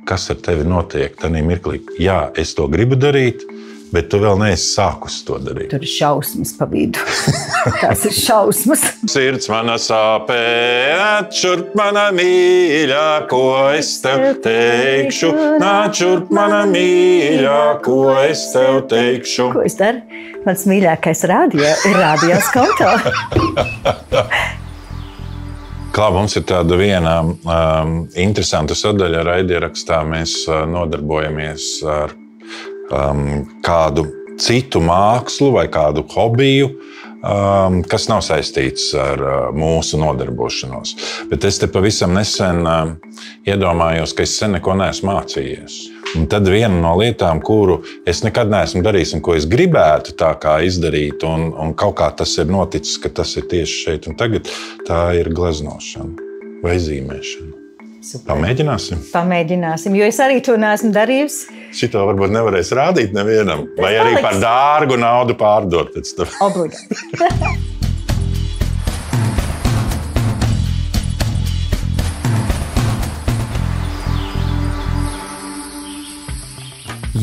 kas ar tevi notiek tajā mirklī. Jā, es to gribu darīt, bet tu vēl neesi sākusi to darīt. Tur ir šausmas pa vidu. Tās ir šausmas. Sirds mana sāpē, atšurp mana mīļā, ko es tev teikšu. Atšurp mana mīļā, ko es tev teikšu. Ko es daru? Mans mīļākais radio ir radios konto. Klā, mums ir tāda viena interesanta sadaļa raidierakstā. Mēs nodarbojamies ar kādu citu mākslu vai kādu hobiju, kas nav saistīts ar mūsu nodarbošanos. Bet es te pavisam nesen iedomājos, ka es sen neko neesmu mācījies. Un tad viena no lietām, kuru es nekad neesmu darījis un ko es gribētu tā kā izdarīt, un kaut kā tas ir noticis, ka tas ir tieši šeit un tagad, tā ir gleznošana vai zīmēšana. Super. Pamēģināsim? Pamēģināsim, jo es arī to neesmu darījusi. Šito varbūt nevarēs rādīt nevienam, vai arī par dārgu naudu pārdot pēc tam. Obligāti.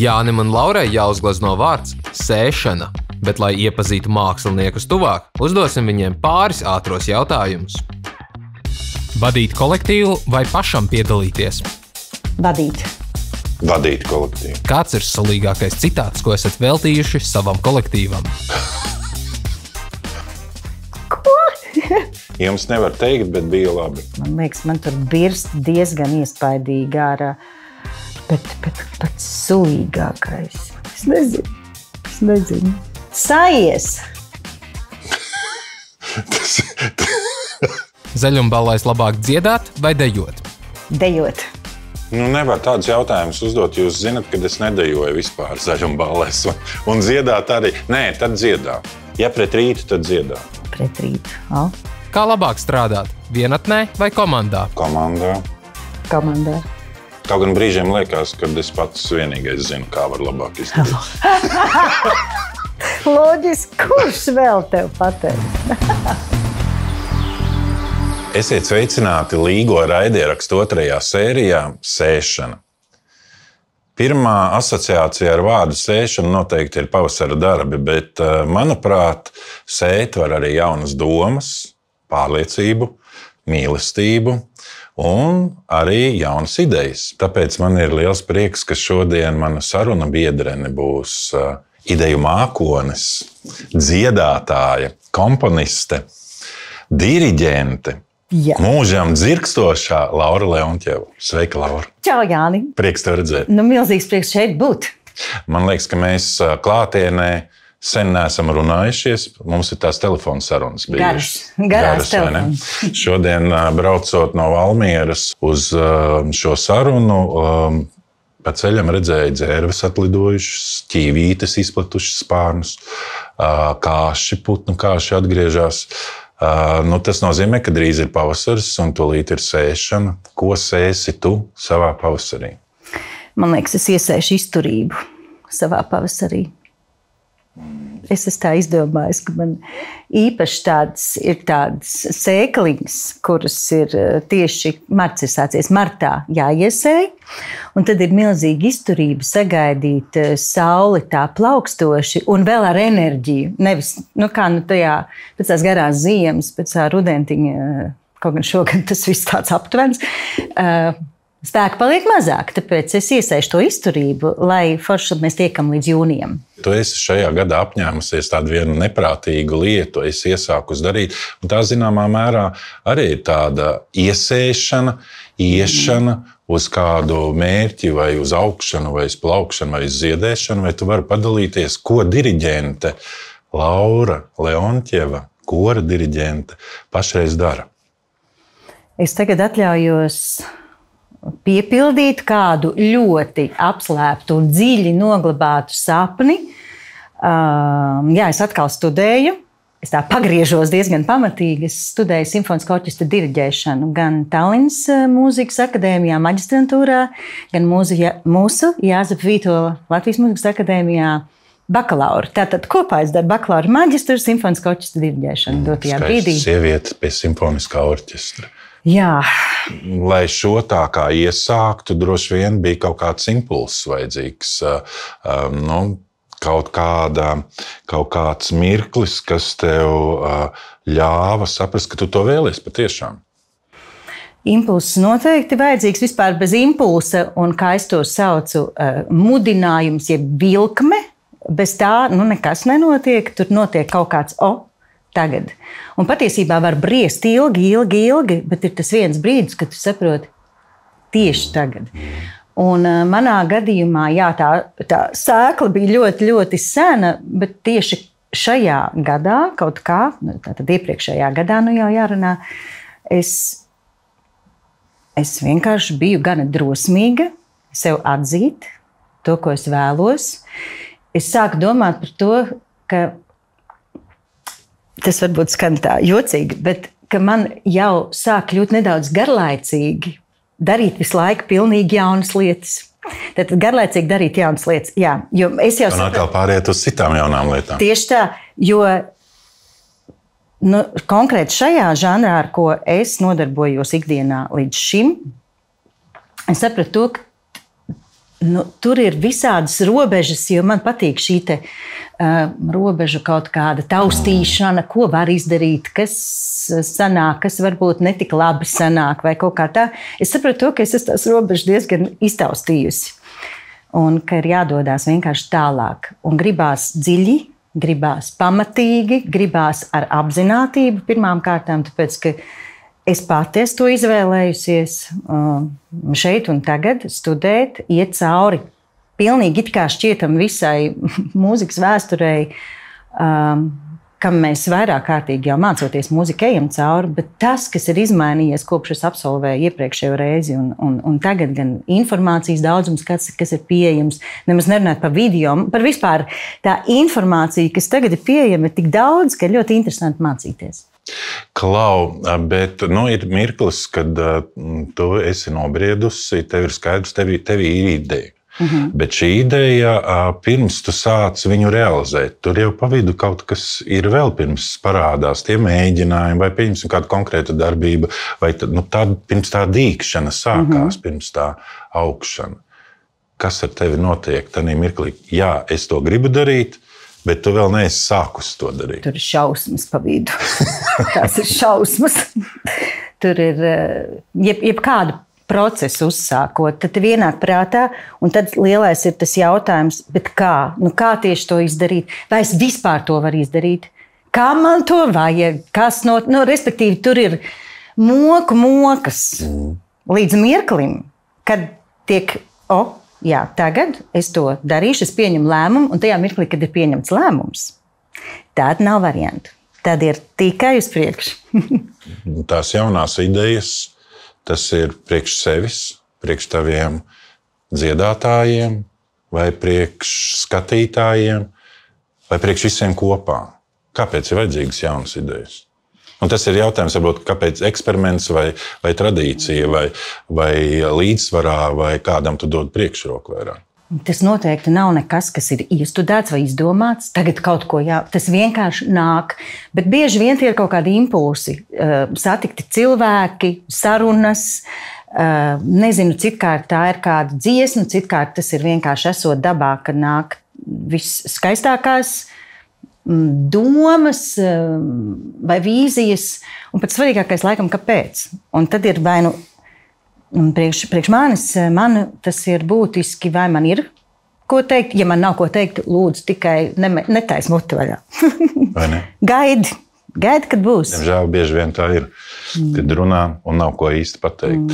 Jānim un Laurai jāuzglezno vārds sēšana, bet, lai iepazītu māksliniekus tuvāk, uzdosim viņiem pāris ātros jautājumus. Vadīt kolektīvu vai pašam piedalīties? Vadīt. Vadīt kolektīvu. Kāds ir salīgākais citāts, ko esat veltījuši savam kolektīvam? Ko? Jums nevar teikt, bet bija labi. Man liekas, man tur birst diezgan iespaidīgi ārā. Bet pats sulīgākais. Es nezinu. Sajies! Zaļumballēs labāk dziedāt vai dejot? Dejot. Nevar tādus jautājumus uzdot. Jūs zinat, kad es nedejoju vispār zaļumballēs. Un dziedāt arī. Nē, tad dziedā. Ja pret rītu, tad dziedā. Pret rītu. O. Kā labāk strādāt? Vienatnē vai komandā? Komandā. Komandā. Kaut gan brīžiem liekas, ka es pats vienīgais zinu, kā var labāk izdarīt. Loģiski, kurš vēl tev pateiks? Esiet sveicināti Līgo raidierakstu 2. sērijā Sēšana. Pirmā asociācija ar vārdu sēšana noteikti ir pavasara darbi, bet, manuprāt, sēt var arī jaunas domas, pārliecību, mīlestību un arī jaunas idejas. Tāpēc man ir liels prieks, ka šodien mana saruna biedrene būs ideju mākonis, dziedātāja, komponiste, diriģente, Jā. Mūžam dzirkstošā Laura Leontjeva. Sveika, Laura! Čau, Jāni! Prieks tev redzēt! Milzīgs prieks šeit būt! Man liekas, ka mēs klātienē sen neesam runājušies. Mums ir tās telefona sarunas bijušas. Garās telefonas. Šodien, braucot no Valmieras uz šo sarunu, pa ceļam redzēju dzērves atlidojušas, ķīvītes izplatušas spārnus, kāši, putnu kāši atgriežas. Tas nozīmē, ka drīz ir pavasaris un tūlīt ir sēšana. Ko sēsi tu savā pavasarī? Man liekas, es iesēšu izturību savā pavasarī. Es esmu tā izdomājis, ka man īpaši ir tādas sēkliņas, kuras ir tieši marts ir sācies martā jāiesēj. Un tad ir milzīga izturība sagaidīt sauli tā plaukstoši un vēl ar enerģiju. Nevis, pēc tās garās ziemas, pēc tā rudentiņa, kaut gan šogad tas viss tāds aptuvens, spēka paliek mazāk, tāpēc es iesēšu to izturību, lai forši mēs tiekam līdz jūnijam. Tu esi šajā gadā apņēmusies tādu vienu neprātīgu lietu, es iesāku darīt, un tā zināmā mērā arī ir tāda iesēšana, iešana uz kādu mērķi, vai uz augšanu, vai uz plaukšanu, vai uz ziedēšanu, vai tu vari padalīties, ko diriģente Laura Leontjeva, kora diriģente, pašreiz dara? Es tagad atļaujos piepildīt kādu ļoti apslēptu un dziļi noglabātu sapni. Es atkal studēju. Es tā pagriežos diezgan pamatīgi. Es studēju simfoniskā orķestra diriģēšanu gan Tallinas mūzikas akadēmijā, maģistrantūrā, gan mūsu Jāzepa Vītola Latvijas mūzikas akadēmijā bakalaura. Tātad kopā es daru bakalaura maģistru simfoniskā orķestra diriģēšanu dotajā brīdī. Sieviete pie simfoniskā orķestra. Jā. Lai šo tā kā iesāktu, droši vien bija kaut kāds impulss vajadzīgs. Kaut kāds mirklis, kas tev ļāva saprast, ka tu to vēlies patiešām. Impulss noteikti vajadzīgs vispār bez impulsa, un kā es to saucu, mudinājums, jeb vilkme. Bez tā nekas nenotiek, tur notiek kaut kāds tagad. Un patiesībā var briest ilgi, bet ir tas viens brīdis, kad tu saproti tieši tagad. Un manā gadījumā, jā, tā sēkla bija ļoti, ļoti sena, bet tieši šajā gadā, kaut kā, tātad iepriekšējā gadā, jau jārunā, es vienkārši biju gana drosmīga sev atzīt to, ko es vēlos. Es sāku domāt par to, ka tas varbūt skan tā jocīgi, bet ka man jau sāk kļūt nedaudz garlaicīgi darīt visu laiku pilnīgi jaunas lietas. Tātad garlaicīgi darīt jaunas lietas, jā. Jo es jau un atkal pāriet uz citām jaunām lietām. Tieši tā, jo konkrēti šajā žanrā, ar ko es nodarbojos ikdienā līdz šim, es sapratu to, ka tur ir visādas robežas, jo man patīk šī robežu kaut kāda taustīšana, ko var izdarīt, kas sanāk, kas varbūt netik labi sanāk vai kaut kā tā. Es sapratu to, ka es esmu tās robežas diezgan iztaustījusi un ka ir jādodās vienkārši tālāk. Un gribās dziļi, gribās pamatīgi, gribās ar apzinātību pirmām kārtām, tāpēc, ka es pati esmu to izvēlējusies šeit un tagad studēt, iet cauri pilnīgi it kā šķietam visai mūzikas vēsturei, kam mēs vairāk kārtīgi jau mācoties mūziku ejam cauri, bet tas, kas ir izmainījies kopš es absolvēju iepriekšējo reizi un tagad gan informācijas daudzums, kas ir pieejams, nemaz nerunāt par video, par vispār tā informācija, kas tagad ir pieejama, ir tik daudz, ka ir ļoti interesanti mācīties. Klau, bet ir mirklis, kad tu esi nobriedusi, tev ir skaidrs, tev ir ideja. Bet šī ideja, pirms tu sāc viņu realizēt, tur jau pa vidu kaut kas ir vēl pirms parādās tie mēģinājumi, vai pieņemsim kādu konkrētu darbību, vai pirms tā dīkšana sākās, pirms tā augšana. Kas ar tevi notiek tajā mirklī? Jā, es to gribu darīt, bet tu vēl neesi sākusi to darīt. Tur ir šausmas pa vidu. Tās ir šausmas. Tur ir jebkādu procesu uzsākot, tad ienāk prātā, un tad lielais ir tas jautājums, bet kā? Kā tieši to izdarīt? Vai es vispār to varu izdarīt? Kā man to vajag? Respektīvi, tur ir mokas līdz mirklim, kad tiek, jā, tagad es to darīšu, es pieņemu lēmumu, un tajā mirklī, kad ir pieņemts lēmums, tad nav variantu. Tad ir tikai uz priekšu. Tās jaunās idejas, tas ir priekš sevis, priekš taviem dziedātājiem, vai priekš skatītājiem, vai priekš visiem kopā. Kāpēc ir vajadzīgas jaunas idejas? Un tas ir jautājums, varbūt, kāpēc eksperiments vai tradīcija, vai līdzsvarā, vai kādam tu dod priekšroku vairāk? Tas noteikti nav nekas, kas ir iestudēts vai izdomāts. Tagad kaut ko tas vienkārši nāk. Bet bieži vien tie ir kaut kādi impulsi. Satikti cilvēki, sarunas. Nezinu, citkārt tā ir kāda dziesma, citkārt tas ir vienkārši esot dabā, kad nāk viss skaistākās domas vai vīzijas. Un pats svarīgākais laikam, kāpēc. Un tad ir vai priekš manis tas ir būtiski, vai man ir ko teikt. Ja man nav ko teikt, lūdzu, tikai netais muti vaļā. Vai ne? Gaidi, kad būs. Diemžēl bieži vien tā ir, kad runā un nav ko īsti pateikt.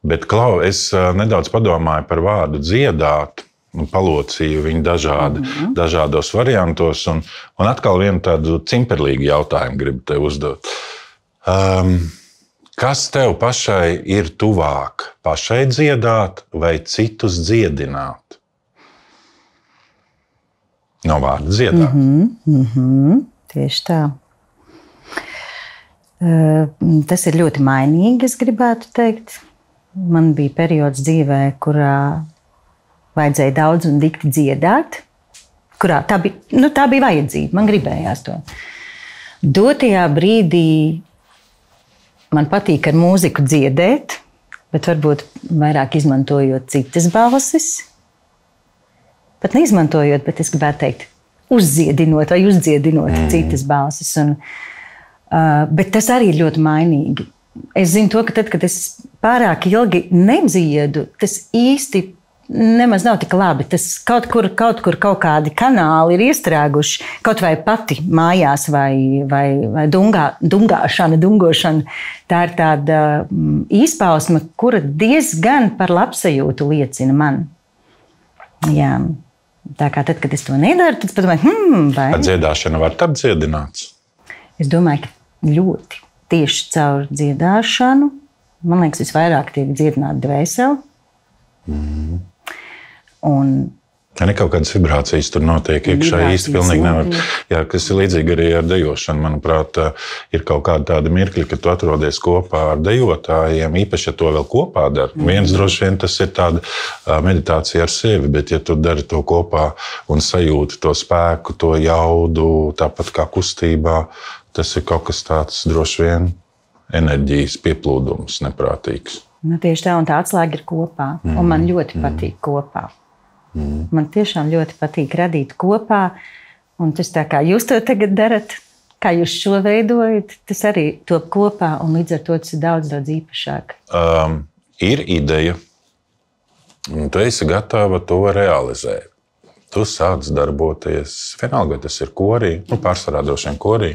Bet, Klau, es nedaudz padomāju par vārdu dziedāt un palocīju viņu dažādos variantos. Un atkal vienu tādu cimperlīgu jautājumu gribu tev uzdot. Kas tev pašai ir tuvāk? Pašai dziedāt vai citus dziedināt? No vārda dziedāt. Tieši tā. Tas ir ļoti mainīgi, es gribētu teikt. Man bija periods dzīvē, kurā vajadzēja daudz un dikti dziedāt. Kurā tā bija vajadzība, man gribējās to. Dotajā brīdī man patīk ar mūziku dziedēt, bet varbūt vairāk izmantojot citas balsis. Pat neizmantojot, bet es gribētu teikt, uzdziedinot vai uzdziedinot citas balsis. Bet tas arī ir ļoti mainīgi. Es zinu to, ka tad, kad es pārāk ilgi nedziedu, tas īsti nemaz nav tik labi. Tas kaut kur kaut kādi kanāli ir iestrēguši, kaut vai pati mājās vai dungošana. Tā ir tāda izpausme, kura diezgan par labsajūtu liecina man. Jā. Tā kā tad, kad es to nedaru, tad padomāju, vai... Dziedāšana var tapt dziedināts? Es domāju, ka ļoti tieši caur dziedāšanu, man liekas, visvairāk tiek dziedināta dvēsele. Un ja kaut kādas vibrācijas tur notiek iekšā īsti pilnīgi nevar. Jā, kas ir līdzīgi arī ar dejošanu. Manuprāt, ir kaut kāda tāda mirkļa, ka tu atrodies kopā ar dejotājiem, īpaši, ja to vēl kopā dara. Viens droši vien tas ir tāda meditācija ar sevi, bet ja tu dari to kopā un sajūti to spēku, to jaudu, tāpat kā kustībā, tas ir kaut kas tāds droši vien enerģijas pieplūdums neprātīgs. Tieši tā, un tā atslēga ir kopā. Un man ļoti patīk kopā. Man tiešām ļoti patīk radīt kopā, un tas tā kā jūs to tagad darat, kā jūs šo veidojat, tas arī top kopā, un līdz ar to tas ir daudz īpašāk. Ir ideja, un tu esi gatava to realizēt. Tu sāc darboties, vienalga, vai tas ir korī, pārsvarā droši vien korī,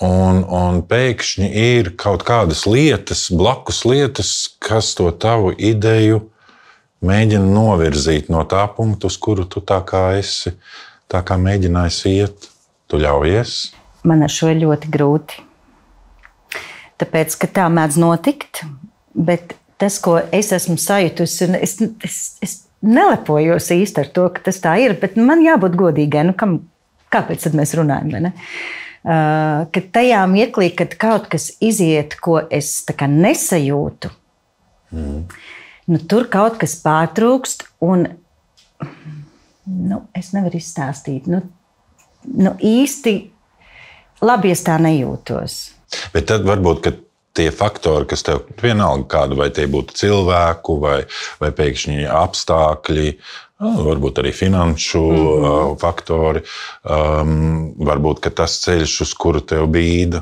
un pēkšņi ir kaut kādas lietas, blakus lietas, kas to tavu ideju mēģina novirzīt no tā punkta, uz kuru tu tā kā mēģinājis iet. Tu ļaujies? Man ar šo ir ļoti grūti. Tāpēc, ka tā mēdz notikt, bet tas, ko es esmu sajutusi, un es nelepojos īsti ar to, ka tas tā ir, bet man jābūt godīgai. Kāpēc tad mēs runājam, vai ne? Ka tajā mirklī, kad kaut kas iziet, ko es tā kā nesajūtu, tur kaut kas pārtrūkst, un es nevaru izstāstīt. Īsti labi es tā nejūtos. Bet tad varbūt, ka tie faktori, kas tev vienalga kādu, vai tie būtu cilvēku, vai pēkšņi apstākļi, varbūt arī finanšu faktori, varbūt, ka tas ceļš, uz kuru tev bīda,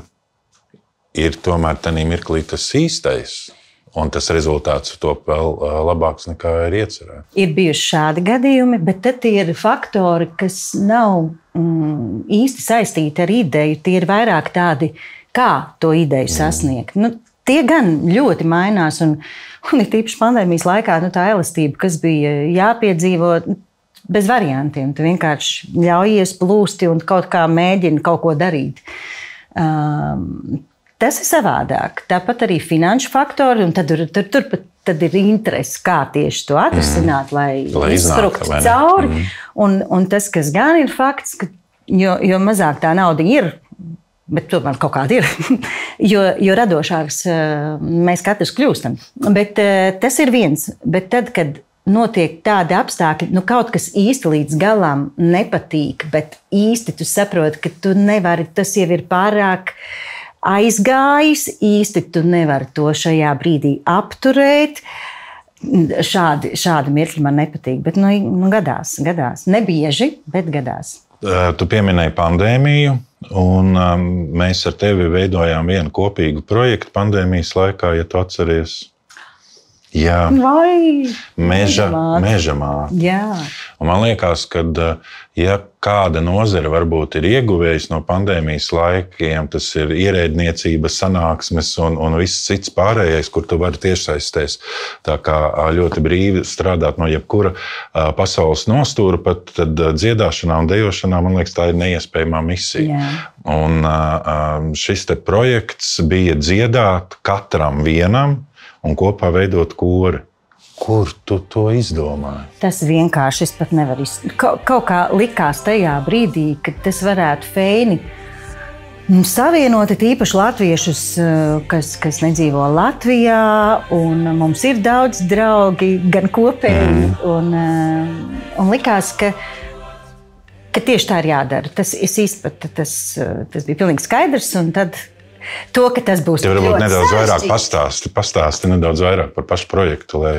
ir tomēr tanī mirklī tas īstais. Un tas rezultāts top vēl labāks nekā ir iecerēts. Ir bijuši šādi gadījumi, bet tad tie ir faktori, kas nav īsti saistīti ar ideju. Tie ir vairāk tādi, kā to ideju sasniegt. Tie gan ļoti mainās, un ir tīpaši pandēmijas laikā tā elastība, kas bija jāpiedzīvo bez variantiem. Tu vienkārši ļaujies plūsti un kaut kā mēģini kaut ko darīt. Tas ir savādāk. Tāpat arī finanšu faktori, un tad ir interese, kā tieši to atrisināt, lai izspruktu cauri. Un tas, kas gan ir fakts, ka jo mazāk tā nauda ir, bet tomēr kaut kāda ir, jo radošāks mēs katrs kļūstam. Bet tas ir viens. Bet tad, kad notiek tādi apstākļi, kaut kas īsti līdz galam nepatīk, bet īsti tu saproti, ka tu nevari, tas jau ir pārāk aizgājis, īsti tu nevari to šajā brīdī apturēt. Šādi mirkļi man nepatīk, bet gadās. Nebieži, bet gadās. Tu pieminēji pandēmiju, un mēs ar tevi veidojām vienu kopīgu projektu pandēmijas laikā, ja tu atceries. Jā, Meža māte. Jā. Un man liekas, ka ja kāda nozare varbūt ir ieguvējis no pandēmijas laikiem, tas ir ierēdniecība, sanāksmes un viss cits pārējais, kur tu vari tiešsaistēs tā kā ļoti brīvi strādāt no jebkura pasaules nostūra, pat tad dziedāšanā un dejošanā, man liekas, tā ir neiespējamā misija. Jā. Un šis te projekts bija dziedāt katram vienam un kopā veidot kori. Kur tu to izdomāji? Tas vienkārši es pat nevaru kaut kā likās tajā brīdī, kad tas varētu feini savienot īpaši latviešus, kas nedzīvo Latvijā, un mums ir daudz draugi, gan kopēji, un likās, ka tieši tā ir jādara. Tas bija pilnīgi skaidrs, un tad To, ka tas būs varbūt nedaudz vairāk pastāsti nedaudz vairāk par pašu projektu, lai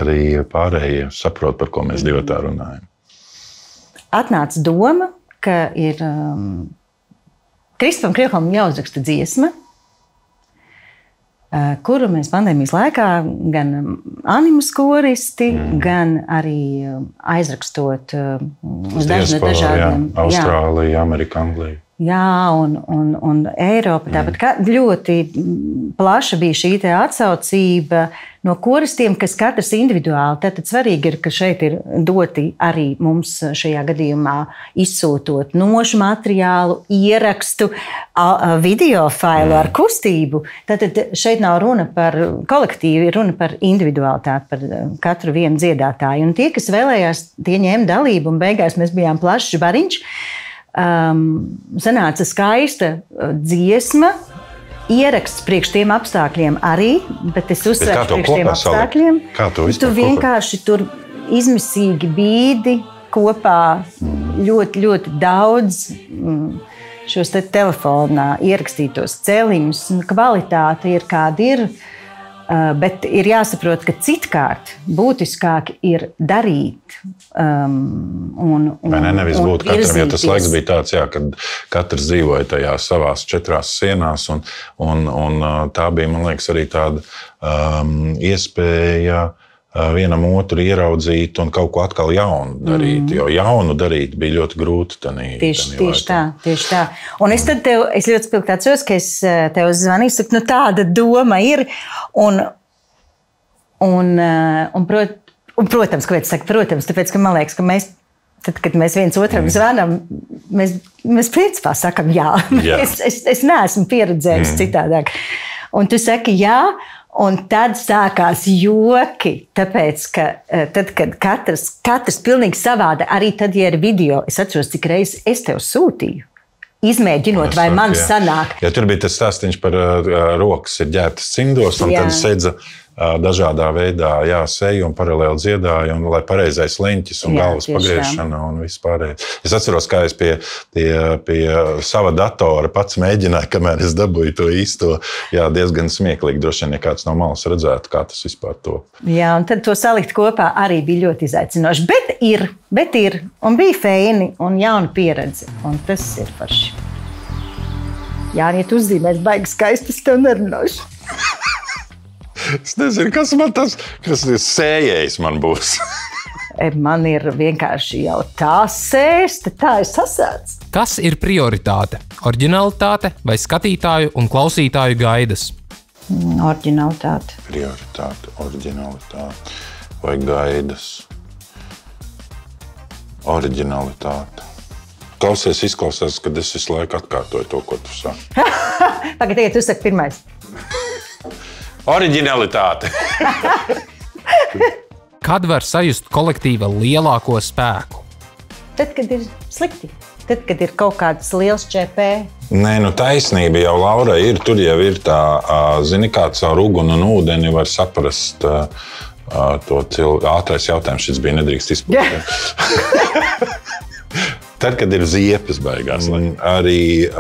arī pārējie saprot, par ko mēs divi tā runājam. Atnāca doma, ka ir Kristupam Krievkam jāuzraksta dziesma, kuru mēs pandēmijas laikā gan animas koristi, gan arī aizrakstot uz dažādiem. Austrālija, Amerika, Anglija. Jā, un Eiropa. Tāpat ļoti plaša bija šī atsaucība no koristiem, kas katrs individuāli. Tātad svarīgi ir, ka šeit ir doti arī mums šajā gadījumā izsūtot nošu materiālu, ierakstu, video failu ar kustību. Tātad šeit nav runa par kolektīvu, ir runa par individualitāti, par katru vienu dziedātāju. Un tie, kas vēlējās, tie ņēma dalību, un beigās mēs bijām plašs bariņš. Sanāca skaista dziesma, ieraksts priekš tiem apstākļiem arī, bet es uzsveru priekš tiem apstākļiem. Kā to vispār tu vienkārši tur izmisīgi bīdi kopā ļoti, ļoti daudz šos te telefonā ierakstītos celiņus. Kvalitāte ir kāda ir, bet ir jāsaprot, ka citkārt būtiskāk ir darīt. Nevis būt katram, ja tas laiks bija tāds, kad katrs dzīvoja tajās savās 4 sienās, un tā bija, man liekas, arī tāda iespēja vienam otru ieraudzīt un kaut ko atkal jaunu darīt, jo jaunu darīt bija ļoti grūti. Tieši tā. Un es ļoti spilgti atceros, ka es tev zvanīju, saku, tāda doma ir, protams, kāpēc saku, protams, tāpēc, ka man liekas, ka mēs, tad, kad mēs viens otram zvanam, mēs principā sakam jā. Es neesmu pieredzējis citādāk. Un tu saki jā, un tad sākās joki, tāpēc, ka tad, kad katrs pilnīgi savāda, arī tad, ja ir video, es atceros, cik reizes es tev sūtīju, izmēģinot, vai man sanāk. Ja tur bija tas stāstiņš par rokas ir ģērbtas cimdos, un tad sedza dažādā veidā seju un paralēli dziedāju, un lai pareizais leņķis un galvas pagriešana un viss pārējais. Es atceros, kā es pie sava datora pats mēģināju, kamēr es dabūju to īsto, diezgan smieklīgi, droši vien, ja kāds no malas redzētu, kā tas vispār top. Jā, un tad to salikt kopā arī bija ļoti izaicinoši, bet ir, un bija feini un jauna pieredze, un tas ir forši. Jā, ja tu uzzīmēs baigi skaisti, es tev nerunāšu. Es nezinu, kas ir sējējs man būs. Man ir vienkārši jau tā sēsta, tā ir sasēts. Kas ir prioritāte? Oriģinalitāte vai skatītāju un klausītāju gaidas? Oriģinalitāte. Prioritāte, oriģinalitāte vai gaidas? Oriģinalitāte. Klausies, izklausās, kad es visu laiku atkārtoju to, ko tu saki. Pagaidiet, tu saki pirmais. Oriģinalitāte. Kad var sajust kolektīva lielāko spēku? Tad, kad ir slikti. Tad, kad ir kaut kāds liels ČP. Nē, taisnība jau, Laura, ir. Tur jau ir tā, zini, kā caur uguni un ūdeni var saprast to cilvēku. Ātrais jautājums šis bija, nedrīkst izpildīt. Tad, kad ir ziepes beigās, arī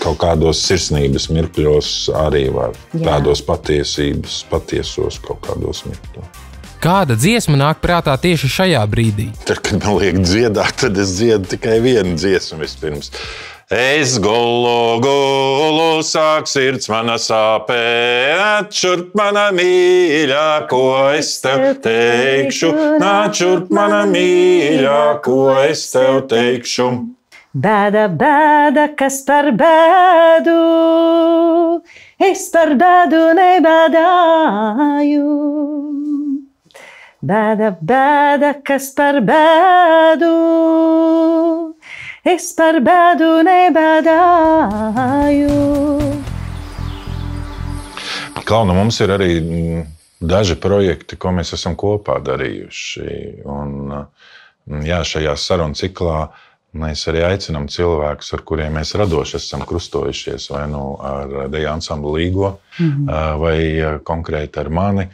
kaut kādos sirsnības mirkļos arī var. Tādos patiesos kaut kādos mirkļos. Kāda dziesma nāk prātā tieši šajā brīdī? Tad, kad man liek dziedāt, tad es dziedu tikai vienu dziesmu vispirms. Es gulu, sāk sirds mana sāpēt, šurp mana mīļā, ko es tev teikšu, nāc šurp mana mīļā, ko es tev teikšu. Bēda, bēda, kas par bēdu, es par bēdu nebēdāju. Bēda, bēda, kas par bēdu, es par bēdu nebēdāju. Klauna, mums ir arī daži projekti, ko mēs esam kopā darījuši. Un, šajā sarunu ciklā mēs arī aicinām cilvēkus, ar kuriem mēs radoši esam krustojušies, vai ar Deja ansamblu Līgo, vai konkrēti ar mani.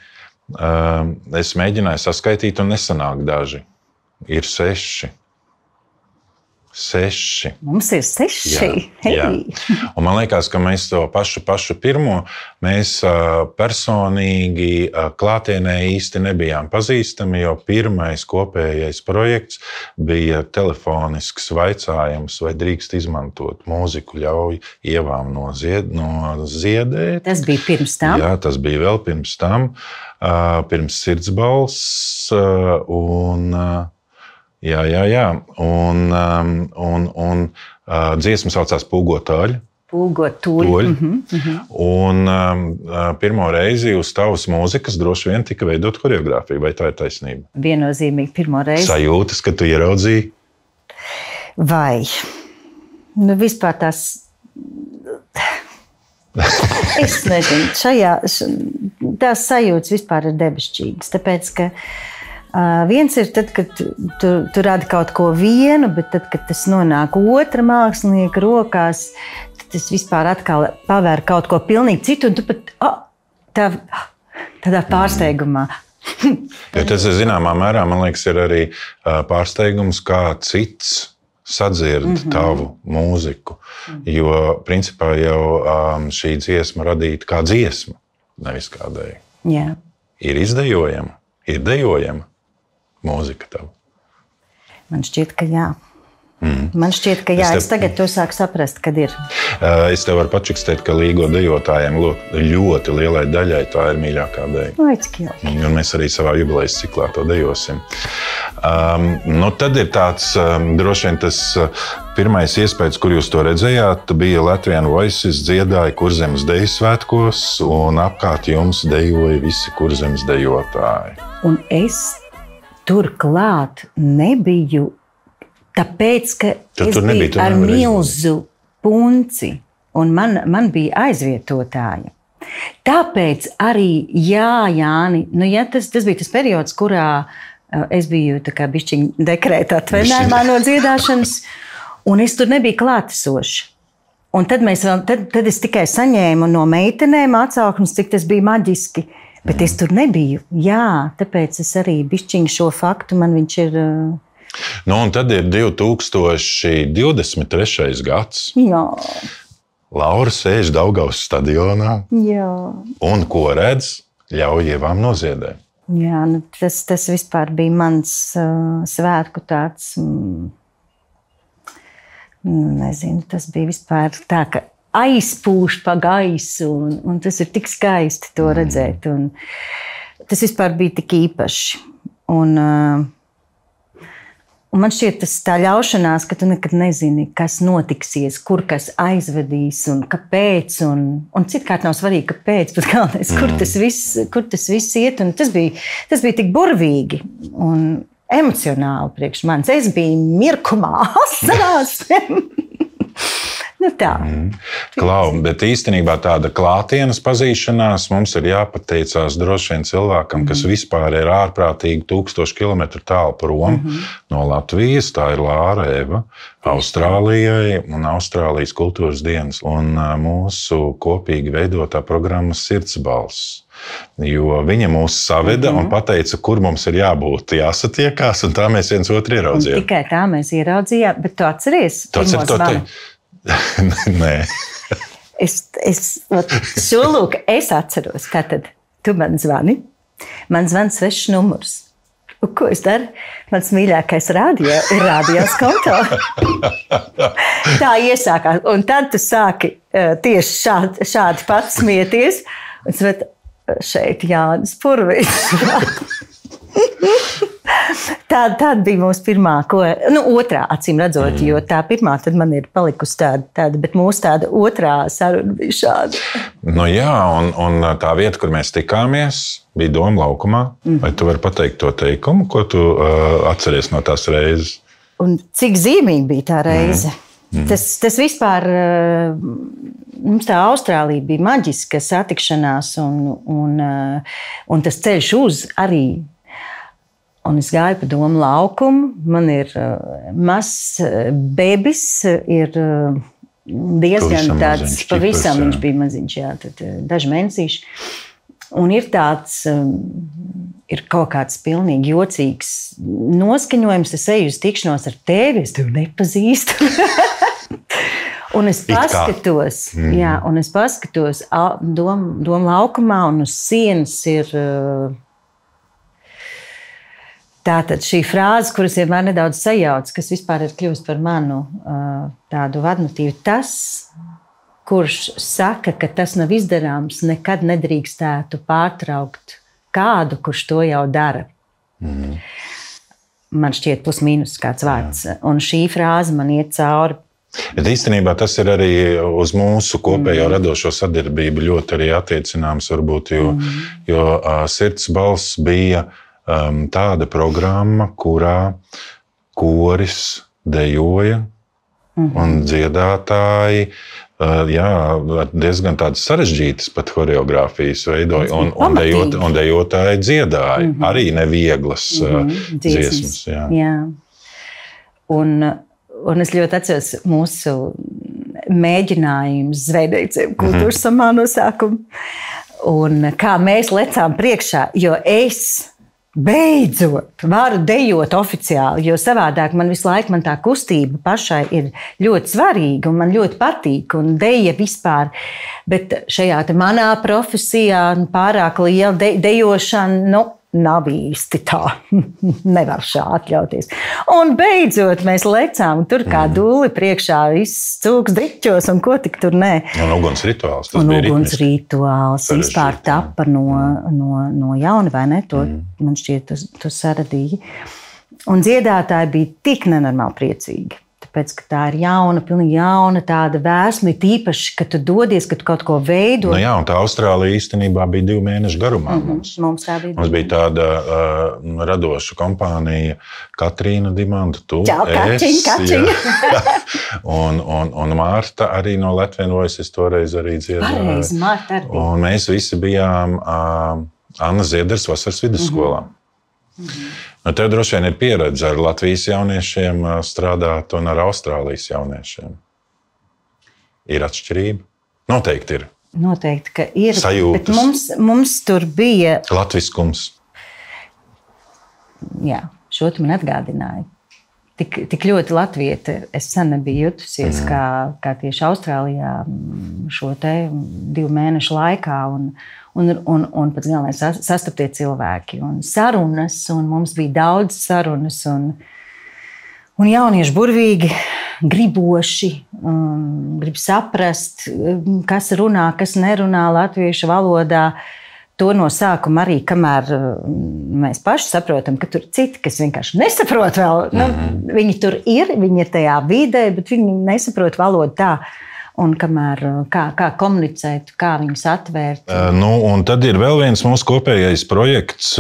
Es mēģināju saskaitīt, un nesanāk daži. Ir 6. 6. Mums ir 6. Jā. Un man liekas, ka mēs to pašu pirmo mēs personīgi klātienē īsti nebijām pazīstami, jo pirmais kopējais projekts bija telefonisks vaicājums, vai drīkst izmantot mūziku ļauj Ievām noziedēt. Tas bija pirms tam? Jā, tas bija vēl pirms tam, pirms Sirdsbalss un... Jā. Un dziesma saucās Pūgotāļi. Pūgotāļi. Un pirmo reizi uz tavas mūzikas droši vien tika veidot horeogrāfija. Vai tā ir taisnība? Viennozīmīgi pirmo reizi. Sajūtas, ka tu ieraudzīji? Vai? Nu, vispār tās... Es nezinu. Tās sajūtas vispār ir debesšķīgas. Tāpēc, ka viens ir tad, kad tu radi kaut ko vienu, bet tad, kad tas nonāk otra mākslinieka rokās, tad tas vispār atkal pavēr kaut ko pilnīgi citu, un tu pat tādā pārsteigumā. Jo tas, zināmā mērā, man liekas, ir arī pārsteigums, kā cits sadzird tavu mūziku. Jo, principā, jau šī dziesma radīta kā dziesma, nevis kā deja. Jā. Ir izdejojama, ir dejojama mūzika tava? Man šķiet, ka jā. Man šķiet, ka jā. Es tagad to sāku saprast, kad ir. Es tev varu pačikstēt, ka līgo dejotājiem ļoti lielai daļai tā ir mīļākā deja. Vai, cik jauki. Un mēs arī savā jubilejas ciklā to dejosim. Tad ir tāds, droši vien tas pirmais iespējas, kur jūs to redzējāt, bija Latvian Voices dziedāja Kurzemes deju svētkos, un apkārt jums dejoja visi Kurzemes dejotāji. Un es turklāt nebiju, tāpēc, ka es biju ar milzu punci, un man bija aizvietotāja. Tāpēc arī, jā, Jāni, tas bija tas periods, kurā es biju tā kā bišķiņ dekrētā atvaļinājumā no dziedāšanas, un es tur nebiju klātesoša. Un tad es tikai saņēmu no meitenēm atsauksmes, cik tas bija maģiski. Bet es tur nebiju. Jā, tāpēc es arī bišķiņu šo faktu, man viņš ir... Un tad ir 2023. gads. Jā. Laura sēž Daugavas stadionā. Jā. Un ko redz? Ļauj Ievām noziedēt. Jā, tas vispār bija mans svētku tāds... Nezinu, tas bija vispār tā, ka aizpūš pa gaisu, un tas ir tik skaisti to redzēt. Un tas vispār bija tik īpaši. Un man šķiet, tas tā ļaušanās, ka tu nekad nezini, kas notiksies, kur kas aizvedīs un kāpēc. Un citkārt nav svarīgi, kāpēc, bet galvenais, kur tas viss iet. Un tas bija tik burvīgi un emocionāli priekš manis. Es biju mirkumā, asarās. Tā. Klau, bet īstenībā tāda klātienes pazīšanās mums ir jāpateicās droši vien cilvēkam, kas vispār ir ārprātīgi 1000 kilometru tālu prom no Latvijas. Tā ir Lāra Eva, Austrālijai un Austrālijas kultūras dienas un mūsu kopīgi veidotā programma Sirdsbalss. Jo viņa mūs saveda un pateica, kur mums ir jābūt, jāsatiekās, un tā mēs viens otru ieraudzījām. Un tikai tā mēs ieraudzījām, bet tu atceries? Nē. Šo lūk, es atceros. Tātad, tu man zvani. Man zvana svešs numurs. Un ko es daru? Mans mīļākais radio ir radios konto. Tā iesākās. Un tad tu sāki tieši šādi pats smieties. Un es redzu, šeit Jānis Purvīts. Tāda bija mūsu pirmā, otrā acīm redzot, jo tā pirmā tad man ir palikusi tāda, bet mūsu tāda otrā saruna bija šāda. Jā, un tā vieta, kur mēs tikāmies, bija Doma laukumā. Vai tu vari pateikt to teikumu, ko tu atceries no tās reizes? Un cik zīmīgi bija tā reize? Tas vispār, mums tā Austrālija bija maģiska satikšanās un tas ceļš uz arī. Un es gāju pa Doma laukumu, man ir mazs bebis, ir diezgan tāds, pavisam viņš bija maziņš, jā, tad daži mēnesīši. Un ir ir kaut kāds pilnīgi jocīgs noskaņojums, es eju uz tikšanos ar tevi, es tevi nepazīstu. Un es paskatos, Doma laukumā, un uz sienas ir tātad šī frāze, kuras vienmēr nedaudz sajauc, kas vispār ir kļūst par manu tādu vadmotīvu. Tas, kurš saka, ka tas nav izdarāms, nekad nedrīkstētu pārtraukt kādu, kurš to jau dara. Man šķiet plus mīnus kāds vārds. Un šī frāze man iet cauri. Bet īstenībā tas ir arī uz mūsu kopējo radošo sadarbību ļoti arī attiecināms, varbūt, jo Sirds balss bija tāda programma, kurā koris dejoja un dziedātāji diezgan tādas sarežģītas pat choreogrāfijas veidoja, un dejotāji dziedāja. Arī nevieglas dziesmas. Jā. Un es ļoti atceros mūsu mēģinājumus Zvejniecības kultūras samā no sākuma. Un kā mēs lecām priekšā, jo es beidzot varu dejot oficiāli, jo savādāk man visu laiku tā kustība pašai ir ļoti svarīga un man ļoti patīk un deja vispār. Bet šajā manā profesijā pārāk liela dejošana, nav īsti tā. Nevar šā atļauties. Un beidzot mēs lecām, tur kā dūli priekšā viss cūks driķos un ko tik tur nē. Un uguns rituāls. Un uguns rituāls vispār tapa no jauna, vai ne? To, man šķiet, tu saradīji. Un dziedātāji bija tik nenormāli priecīgi. Tāpēc, ka tā ir jauna, pilnīgi jauna tāda vēsma, tīpaši, ka tu dodies, ka tu kaut ko veido. Jā, un tā Austrālija īstenībā bija 2 mēnešu garumā. Mums tā bija. Mums bija tāda radoša kompānija, Katrīna Dimanta, tu, Čau, Kačiņa. un Marta arī no Latvian Voices toreiz arī dziedāja. Pareizi, Marta arī. Un mēs visi bijām Anna Zieders vasaras vidusskolā. Tev droši vien ir pieredze ar Latvijas jauniešiem strādāt un ar Austrālijas jauniešiem. Ir atšķirība? Noteikti ir. Noteikti, ka ir. Sajūtas. Bet mums tur bija... Latviskums. Jā, šo tu man atgādināji. Tik ļoti latvieta es sen nebiju jutusies, kā tieši Austrālijā šo te 2 mēnešu laikā. Un pats galvenais sastaptie cilvēki un sarunas, un mums bija daudz sarunas, un jaunieši burvīgi, griboši, grib saprast, kas runā, kas nerunā latviešu valodā. To no sākuma arī, kamēr mēs paši saprotam, ka tur ir citi, kas vienkārši nesaprot vēl. Viņi tur ir, viņi ir tajā vidē, bet viņi nesaprot valodu tā. Un kamēr, kā komunicēt, kā viņus atvērt. Un tad ir vēl viens mūsu kopējais projekts,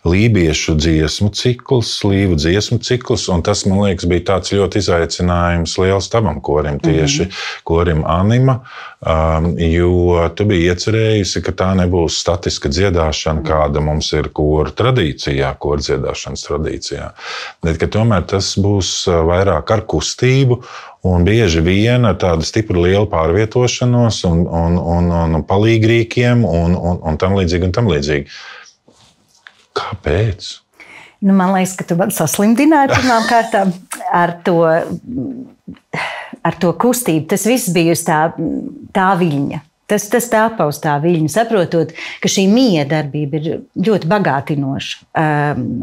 lībiešu dziesmu cikls, līvu dziesmu cikls, un tas, man liekas, bija tāds ļoti izaicinājums liels tavam korim, tieši korim Anima, jo tu biji iecerējusi, ka tā nebūs statiska dziedāšana, kāda mums ir koru tradīcijā, koru dziedāšanas tradīcijā, bet ka tomēr tas būs vairāk ar kustību, un bieži vien tāda stipra liela pārvietošanos un palīgrīkiem un tam līdzīgi. Kāpēc? Man liekas, ka tu man saslimdināji pirmām kārtām ar to kustību. Tas viss bija uz tā viļņa. Tas tāpa uz tā viļņa, saprotot, ka šī miedarbība ir ļoti bagātinoša.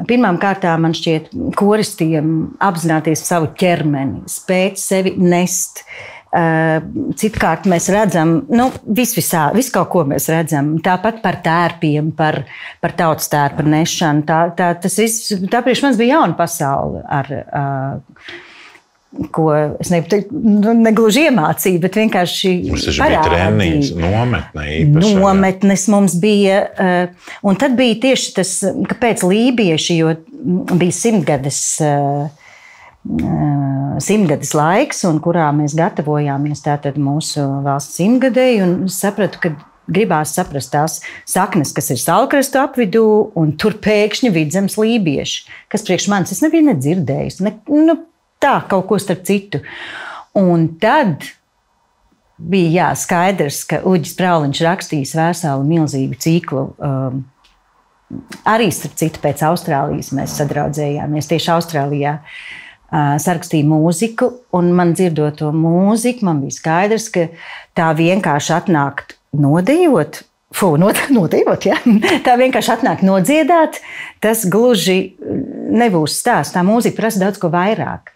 Pirmām kārtām man šķiet koristiem apzināties savu ķermeni, spēt sevi nest. Citkārt mēs redzam, visu kaut ko mēs redzam. Tāpat par tērpiem, par tautas tērpa nešanu. Tā priekš mums bija jauna pasaule ko es negluži iemācīju, bet vienkārši parādīju. Nometne īpaši. Nometnes mums bija. Un tad bija tieši tas, kāpēc lībieši, jo bija 100 laiks, un kurā mēs gatavojāmies tātad mūsu valsts 100-gadēji, un sapratu, ka gribās saprast tās saknes, kas ir Saulkrastu apvidū, un tur pēkšņi Vidzemes lībieši, kas priekš manis es nebiju nedzirdējis. Tā, kaut ko starp citu. Un tad bija skaidrs, ka Uģis Prauliņš rakstījis Vēsāli milzīgu ciklu arī, starp citu, pēc Austrālijas mēs sadraudzējāmies. Tieši Austrālijā sarakstīju mūziku, un man dzirdot to mūziku, man bija skaidrs, ka tā vienkārši atnākt nodejot, nodejot, ja? Tā vienkārši atnākt nodziedāt, tas gluži nebūs stāsts. Tā mūzika prasa daudz ko vairāk.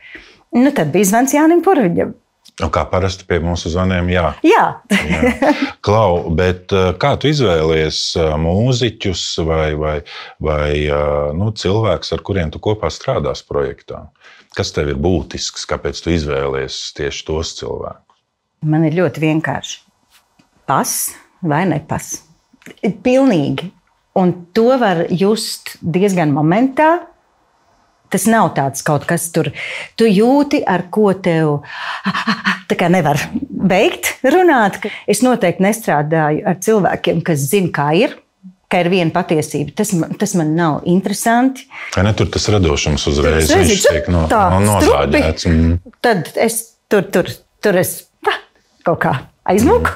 Tad bija zvans Jānim Purviņam. Kā parasti pie mūsu zvaniem, jā. Jā. Klau, bet kā tu izvēlies mūziķus vai cilvēkus, ar kuriem tu kopā strādās projektā? Kas tev ir būtisks, kāpēc tu izvēlies tieši tos cilvēkus? Man ir ļoti vienkārši. Pas vai nepas. Pilnīgi. Un to var just diezgan momentā. Tas nav tāds kaut kas tur. Tu jūti, ar ko tev tā kā nevar beigt runāt. Es noteikti nestrādāju ar cilvēkiem, kas zina, kā ir viena patiesība. Tas man nav interesanti. Vai ne tur tas radošums uzreiz viņš tiek nozāģēts? Tad es tur kaut kā aizmuku.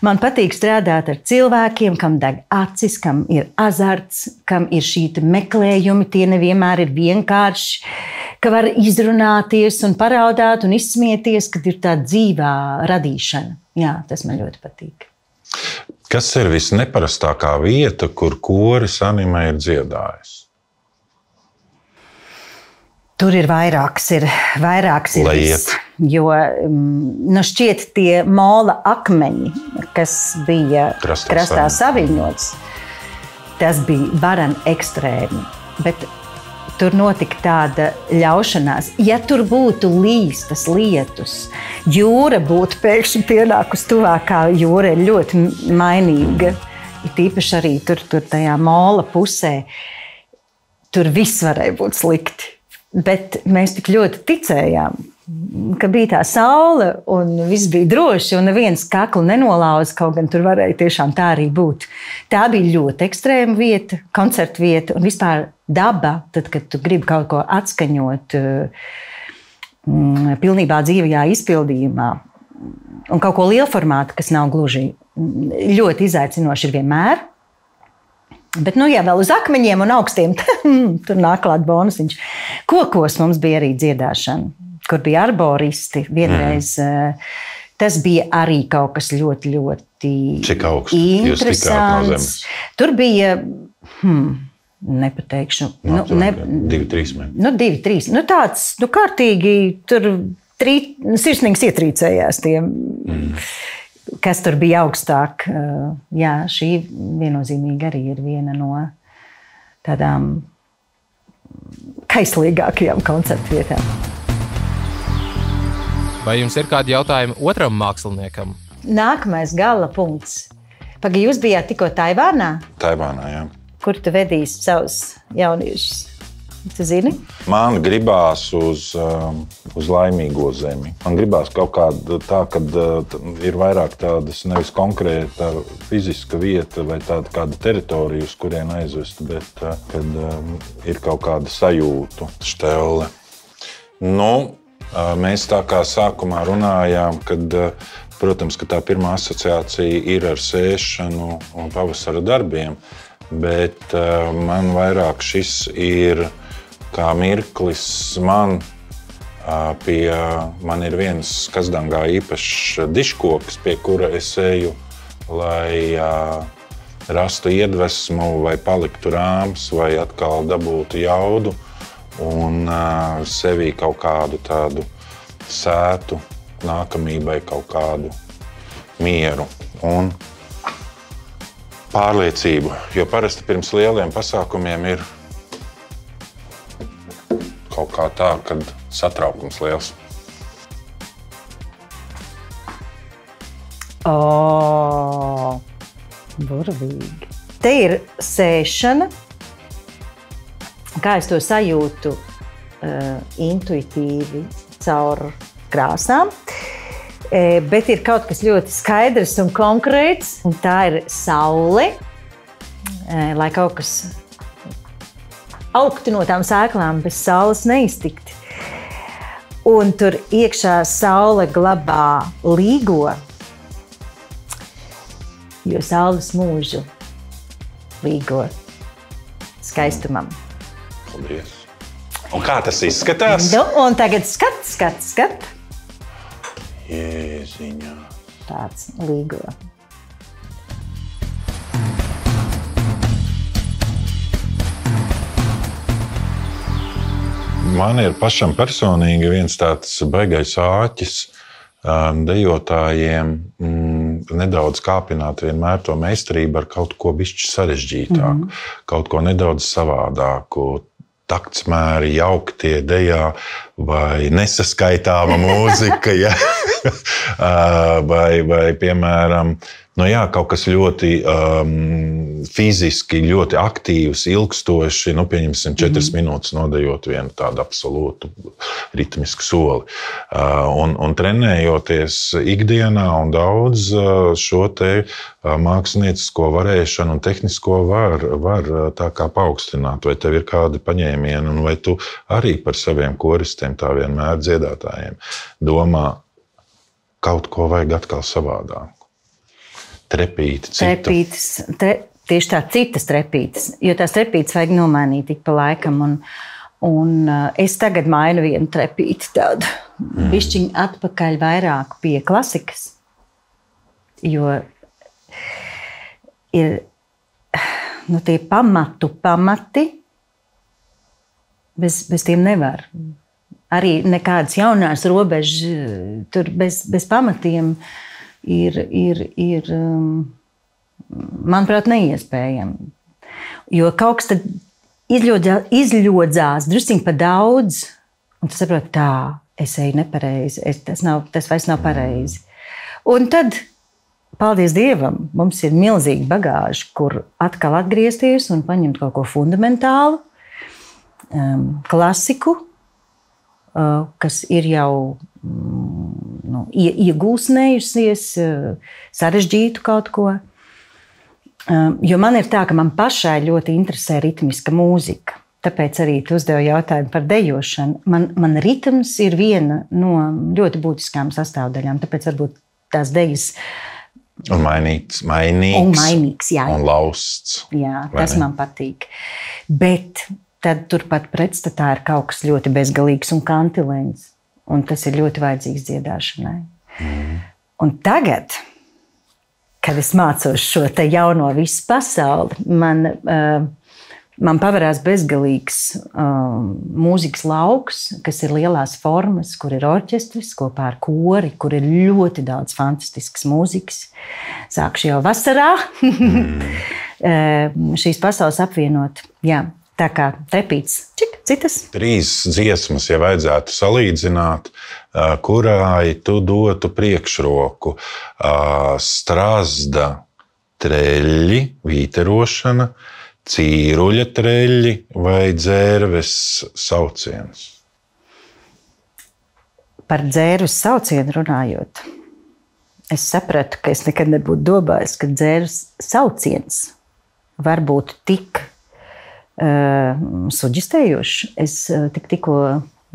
Man patīk strādāt ar cilvēkiem, kam deg acis, kam ir azarts, kam ir šī meklējumi. Tie nevienmēr ir vienkārši, ka var izrunāties un paraudāt un izsmieties, kad ir tā dzīvā radīšana. Jā, tas man ļoti patīk. Kas ir visneparastākā vieta, kur koris Anime ir dziedājis? Tur ir vairāks. Jo šķiet tie mola akmeņi, kas bija krastā saviņots, tas bija varan ekstrēmi. Bet tur notika tāda ļaušanās. Ja tur būtu līstas lietus, jūra būtu pēkšņi pienākus tuvākā. Jūra ir ļoti mainīga. Ir tīpaši arī tur tajā mola pusē. Tur viss varēja būt slikti. Bet mēs tik ļoti ticējām, ka bija tā saule un viss bija droši un neviens kaklu nenolauza, kaut gan tur varēja tiešām tā arī būt. Tā bija ļoti ekstrēma vieta, koncerta vieta un vispār daba, tad, kad tu gribi kaut ko atskaņot pilnībā dzīvajā izpildījumā un kaut ko lielformātu, kas nav gluži ļoti izaicinoši ir vienmēr. Bet, ja vēl uz akmeņiem un augstiem, tur nāk klāt bonusiņš. Kokos mums bija arī dziedāšana, kur bija arboristi vienreiz. Tas bija arī kaut kas ļoti, ļoti Cik augsts jūs tikāt no zemes? Tur bija, nepateikšu. 2-3 metri. 2-3. Tāds, kārtīgi, tur sirsnīgs ietrīcējās tiem. Kas tur bija augstāk. Jā, šī viennozīmīgi arī ir viena no tādām kaislīgākajām koncertu vietām. Vai jums ir kādi jautājumi otram māksliniekam? Nākamais gala punkts. Pagaid, jūs bijāt tikko Taivānā? Taivānā, jā. Kur tu vedīsi savus jauniešus? Tu zini? Man gribās uz laimīgo zemi. Man gribās kaut kāda tā, kad ir vairāk tādas nevis konkrēta fiziska vieta vai tāda kāda teritorija, uz kurien aizvest, bet kad ir kaut kāda sajūtu štelle. Mēs tā kā sākumā runājām, kad, protams, ka tā pirmā asociācija ir ar sēšanu un pavasara darbiem, bet man vairāk šis ir kā mirklis man ir viens Kazdangā īpašs diškoks, pie kura es eju, lai rastu iedvesmu vai paliktu rāms vai atkal dabūtu jaudu un sevī kaut kādu tādu sētu nākamībai, kaut kādu mieru un pārliecību. Jo parasti pirms lieliem pasākumiem ir kaut kā tā, kad satraukums liels. Burvīgi. Te ir sēšana. Kā es to sajūtu intuitīvi caur krāsām. Bet ir kaut kas ļoti skaidrs un konkrēts. Un tā ir saule, lai kaut kas augtu no tām sēklām bez saules neiztikt. Un tur iekšā saule glabā līgo, jo saules mūžu līgo. skaistumam. Paldies. Un kā tas izskatās? Nu, un tagad skat. Jēziņā. Tāds līgo. Man ir pašam personīgi viens tāds baigais āķis dejotājiem nedaudz kāpināt vienmēr to meistarību ar kaut ko bišķi sarežģītāku, kaut ko nedaudz savādāku. Taktsmēri, jauktie dejā vai nesaskaitāma mūzika, ja? vai piemēram, kaut kas ļoti fiziski, ļoti aktīvs, ilgstoši, pieņemsim 4 minūtes nodejot vienu tādu absolūtu ritmisku soli. Un trenējoties ikdienā un daudz šo te māksliniecisko varēšanu un tehnisko var tā kā paaugstināt, vai tev ir kādi paņēmieni, un vai tu arī par saviem koristiem, tā vienmēr dziedātājiem domā, kaut ko vajag atkal savādāk. Trepīti, tieši tā, citas trepītes, jo tās trepītes vajag nomainīt ik pa laikam, un es tagad mainu vienu trepīti tādu, bišķiņu atpakaļ vairāk pie klasikas, jo ir tie pamati, bez tiem nevar. Arī nekādas jaunās robežas, tur bez pamatiem ir manuprāt, neiespējami. Jo kaut kas tad izļodzās drusciņ pa daudz, un tu saproti, tā, es eju nepareizi, tas vairs nav pareizi. Un tad, paldies Dievam, mums ir milzīga bagāža, kur atkal atgriezties un paņemt kaut ko fundamentālu, klasiku, kas ir jau iegūsnējusies, sarežģītu kaut ko. Jo man ir tā, ka man pašai ļoti interesē ritmiska mūzika. Tāpēc arī tu uzdevi jautājumu par dejošanu. Man ritms ir viena no ļoti būtiskām sastāvdaļām, tāpēc varbūt tās dejas... Un mainīgs, jā. Un lausts. Jā, tas man patīk. Bet tad turpat pretstatā ir kaut kas ļoti bezgalīgs un kantilēns. Un tas ir ļoti vajadzīgs dziedāšanai. Un tagad, kad es mācos šo te jauno visu pasauli, man pavarās bezgalīgs mūzikas lauks, kas ir lielās formas, kur ir orķestris kopā ar kori, kur ir ļoti daudz fantastiskas mūzikas. Sākšu jau vasarā šīs pasaules apvienot. Jā. Tā kā trepīts, citas? 3 dziesmas, ja vajadzētu salīdzināt, kurai tu dotu priekšroku. Strazda treļļi, vīterošana, cīruļa treļļi vai dzērves sauciens? Par dzērves saucienu runājot, es sapratu, ka es nekad nebūtu domājis, ka dzērves sauciens var būt tik suģistējoši. Es tikko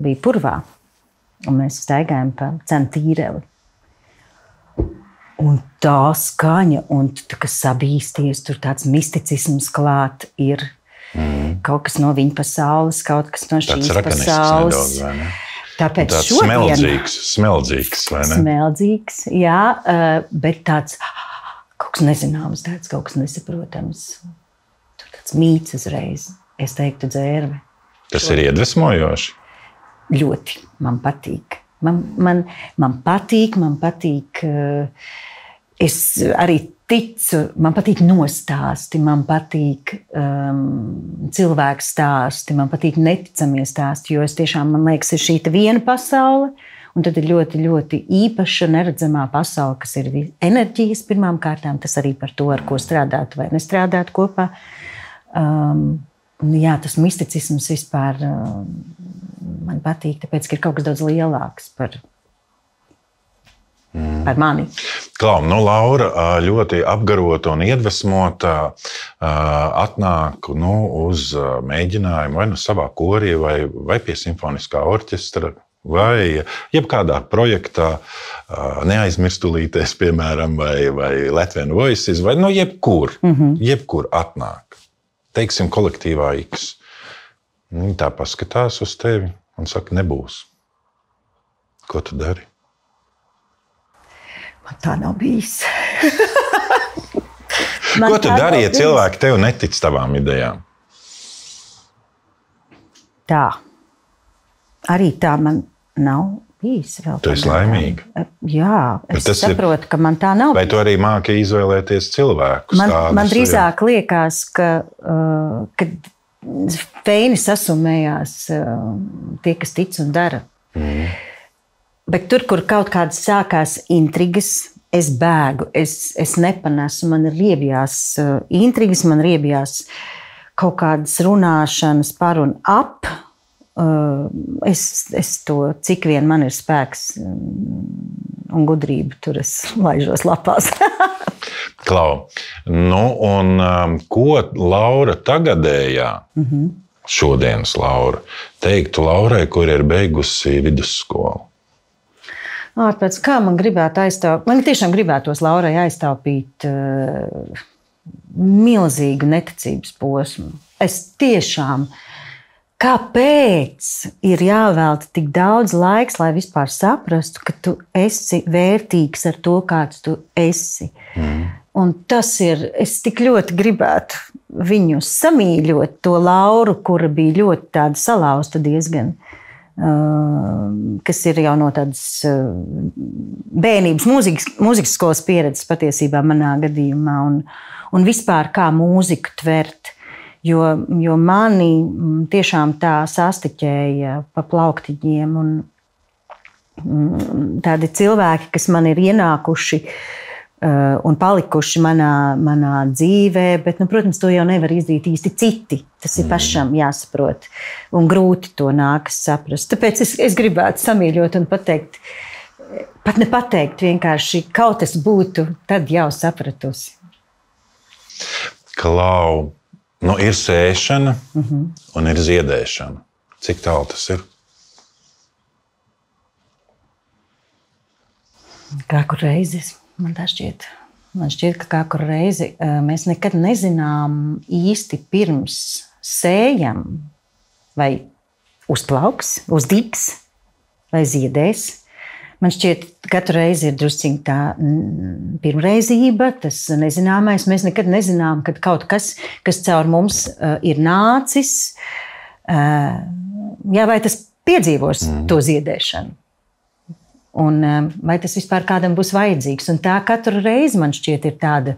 biju Purvā, un mēs staigājam pa Centīreli. Un tā skaņa, un tu kā sabīsties, tur tāds misticisms klāt ir. Kaut kas no viņa pasaules, kaut kas no šīs pasaules. Nedaudz, vai ne? Tāpēc tāds šodien... Smeldzīgs, vai ne? Smeldzīgs, jā, bet tāds kaut kas nezināms, kaut kas nesaprotams. Mīts uzreiz, es teiktu dzērve. Tas ir iedvesmojoši? Ļoti, man patīk. Man patīk, es arī ticu, man patīk nostāsti, man patīk cilvēku stāsti, man patīk neticamie stāsti, jo es tiešām, man liekas, ir šī viena pasaule, un tad ir ļoti, ļoti īpaša, neredzamā pasaule, kas ir enerģijas pirmām kārtām, tas arī par to, ar ko strādāt vai nestrādāt kopā. Jā, tas misticisms vispār man patīk, tāpēc, ka ir kaut kas daudz lielāks par mani. Klau, Laura ļoti apgarota un iedvesmota atnāk uz mēģinājumu vai savā korī vai pie simfoniskā orķestra vai jebkādā projektā, neaizmirstulīties, piemēram, vai Latvian Voices, vai jebkur atnāk. teiksim, kolektīvā X. Viņi tā paskatās uz tevi un saka, nebūs. Ko tu dari? Man tā nav bijis. Ko tu dari, ja cilvēki tev netic tavām idejām? Tā. Arī tā man nav bijis vēl. Tu esi laimīga. Jā, es saprotu, ka man tā nav. Vai tu arī māki izvēlēties cilvēkus? Man drīzāk liekas, ka feini sasumējās tie, kas tic un dara. Bet tur, kur kaut kādas sākās intrigas, es bēgu, es nepanesu, man ir riebjās intrigas, man riebjās kaut kādas runāšanas par un ap. Es to, cik vien man ir spēks un gudrība, tur es laižos lapās. Klau, un ko Laura tagadējā, šodienas Laura, teiktu Laurai, kur ir beigusi vidusskolu? Ārpēc kā man gribētu aizstāvēt, man tiešām gribētos Laurai aizstāvīt milzīgu neticības posmu. Es tiešām, kāpēc ir jāvelta tik daudz laiks, lai vispār saprastu, ka tu esi vērtīgs ar to, kāds tu esi. Un tas ir, es tik ļoti gribētu viņu samīļot, to Lauru, kura bija ļoti tāda salauzta diezgan, kas ir jau no tādas bērnības mūzikas skolas pieredzes patiesībā manā gadījumā un vispār kā mūziku tvert. Jo mani tiešām tā sastiķēja pa plauktiņiem un tādi cilvēki, kas man ir ienākuši un palikuši manā dzīvē, bet, protams, to jau nevar izdarīt īsti citi. Tas ir pašam jāsaprot un grūti to nākas saprast. Tāpēc es gribētu samīļot un pateikt, pat nepateikt, vienkārši kaut es būtu tad jau sapratusi. Klau, ir sēšana un ir ziedēšana. Cik tālu tas ir? Kā kur reizes. Man šķiet, ka kā kur reizi mēs nekad nezinām īsti pirms sējam, vai uzplauks, uzdigs, vai ziedēs. Man šķiet, ka katru reizi ir drusciņ tā pirmreizība, tas nezināmais. Mēs nekad nezinām, kad kaut kas caur mums ir nācis, vai tas piedzīvos to ziedēšanu. Un vai tas vispār kādam būs vajadzīgs. Un tā katru reizi man šķiet ir tāda,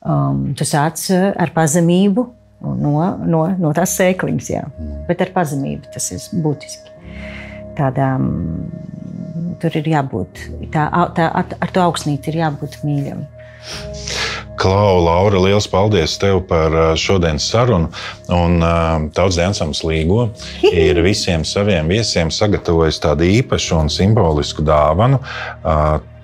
tu sāc ar pazemību no tās sēkliņas, jā. Bet ar pazemību tas ir būtiski. Tādām, tur ir jābūt, ar to augsnīti ir jābūt mīļam. Klau, Laura, liels paldies tev par šodienas sarunu. Un Tautas ansamblis Līgo ir visiem saviem viesiem sagatavojis tādu īpašu un simbolisku dāvanu.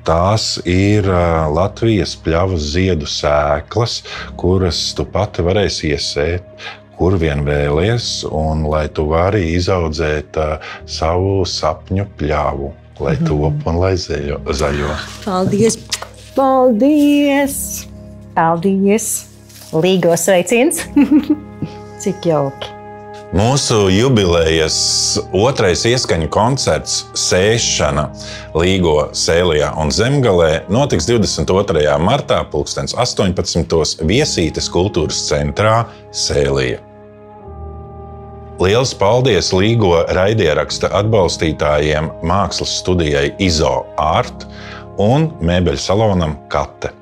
Tās ir Latvijas pļavas ziedu sēklas, kuras tu pati varēsi iesēt, kur vien vēlies, un lai tu vari izaudzēt savu sapņu pļavu, lai top un lai zaļo. Paldies! Paldies! Paldies! Līgo sveiciens! Cik jauki! Mūsu jubilejas otrais ieskaņu koncerts Sēšana Līgo, Sēlijā un Zemgalē notiks 22. martā 18:00 Viesītes kultūras centrā Sēlija. Liels paldies Līgo raidieraksta atbalstītājiem mākslas studijai Izo Art un mēbeļu salonam Kate.